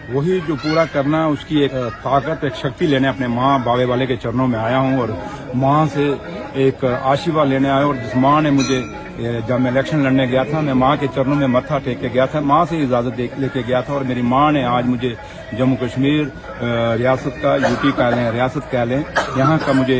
वही जो पूरा करना है उसकी एक ताकत, एक शक्ति लेने अपने माँ बाबे वाले के चरणों में आया हूँ और माँ से एक आशीर्वाद लेने आया हूँ। और जिस माँ ने मुझे जब मैं इलेक्शन लड़ने गया था, मैं माँ के चरणों में मत्था टेक के गया था, माँ से इजाज़त लेके गया था और मेरी माँ ने आज मुझे जम्मू कश्मीर रियासत का, यूटी कह लें, रियासत कह लें, यहाँ का मुझे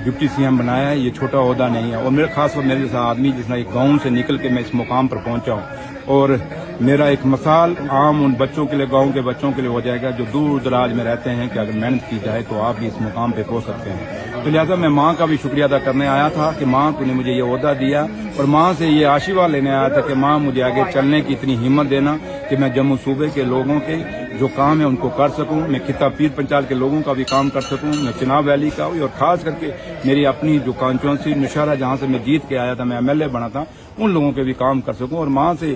डिप्टी सीएम बनाया है। ये छोटा ओहदा नहीं है और मेरे खास तौर मेरे जैसा आदमी जिसने एक गाँव से निकल के मैं इस मुकाम पर पहुँचा हूँ और मेरा एक मिसाल आम उन बच्चों के लिए, गांव के बच्चों के लिए हो जाएगा जो दूर दराज में रहते हैं कि अगर मेहनत की जाए तो आप भी इस मुकाम पे पहुंच सकते हैं। तो लिहाजा मैं माँ का भी शुक्रिया अदा करने आया था कि माँ तूने मुझे ये ओहदा दिया और माँ से ये आशीर्वाद लेने आया था कि माँ मुझे आगे चलने की इतनी हिम्मत देना कि मैं जम्मू सूबे के लोगों के जो काम है उनको कर सकूं, मैं खिता पीर पंचाल के लोगों का भी काम कर सकूं, मैं चिनाब वैली का भी और खास करके मेरी अपनी जो कॉन्स्टिट्यूंसी नौशहरा जहां से मैं जीत के आया था, मैं एमएलए बना था, उन लोगों के भी काम कर सकूं। और माँ से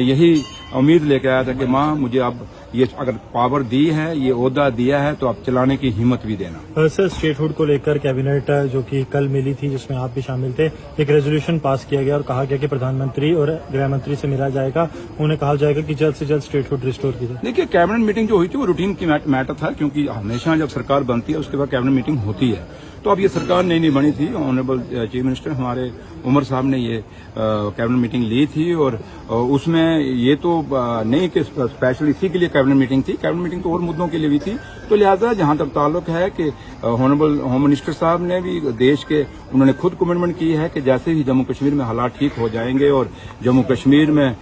यही उम्मीद लेके आया था कि माँ मुझे अब ये अगर पावर दी है, ये ओहदा दिया है तो अब चलाने की हिम्मत भी देना। सर, स्टेटहुड को लेकर कैबिनेट जो कि कल मिली थी जिसमें आप भी शामिल थे, एक रेजोल्यूशन पास किया गया और कहा गया कि प्रधानमंत्री और गृह मंत्री से मिला जाएगा, उन्हें कहा जाएगा कि जल्द से जल्द स्टेटहुड रिस्टोर की जाए। देखिए, कैबिनेट मीटिंग जो हुई थी वो रूटीन की मैटर था, क्योंकि हमेशा जब सरकार बनती है उसके बाद कैबिनेट मीटिंग होती है। तो अब ये सरकार नई नहीं बनी थी, ऑनरेबल चीफ मिनिस्टर हमारे उमर साहब ने ये कैबिनेट मीटिंग ली थी और उसमें ये तो नहीं कि स्पेशल इसी के लिए कैबिनेट मीटिंग थी, कैबिनेट मीटिंग तो और मुद्दों के लिए भी थी। तो लिहाजा जहां तक ताल्लुक है कि ऑनरेबल होम मिनिस्टर साहब ने भी देश के, उन्होंने खुद कमिटमेंट की है कि जैसे ही जम्मू कश्मीर में हालात ठीक हो जाएंगे और जम्मू कश्मीर में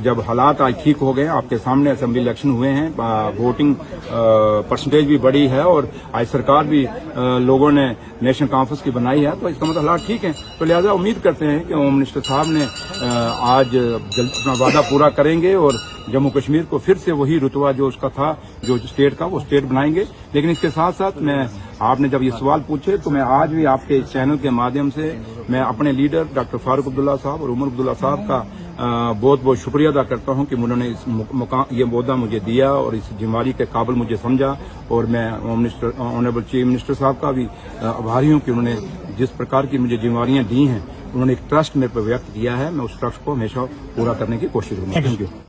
जब हालात आज ठीक हो गए, आपके सामने असेंबली इलेक्शन हुए हैं, वोटिंग परसेंटेज भी बढ़ी है और आज सरकार भी लोगों ने नेशनल कॉन्फ्रेंस की बनाई है, तो इसका मतलब हालात ठीक है। तो लिहाजा उम्मीद करते हैं कि होम मिनिस्टर साहब ने आज जल्द अपना वादा पूरा करेंगे और जम्मू कश्मीर को फिर से वही रुतबा जो उसका था, जो स्टेट का, वो स्टेट बनाएंगे। लेकिन इसके साथ साथ मैं, आपने जब ये सवाल पूछे तो मैं आज भी आपके इस चैनल के माध्यम से मैं अपने लीडर डॉक्टर फारूक अब्दुल्ला साहब और उमर अब्दुल्ला साहब का बहुत बहुत शुक्रिया अदा करता हूं कि उन्होंने इस ये ओहदा मुझे दिया और इस जिम्मेदारी के काबिल मुझे समझा। और मैं home minister, honourable chief minister साहब का भी आभारी हूं कि उन्होंने जिस प्रकार की मुझे जिम्मेदारियां दी हैं, उन्होंने एक ट्रस्ट मेरे पर व्यक्त किया है, मैं उस ट्रस्ट को हमेशा पूरा करने की कोशिश करूंगा। Thank you.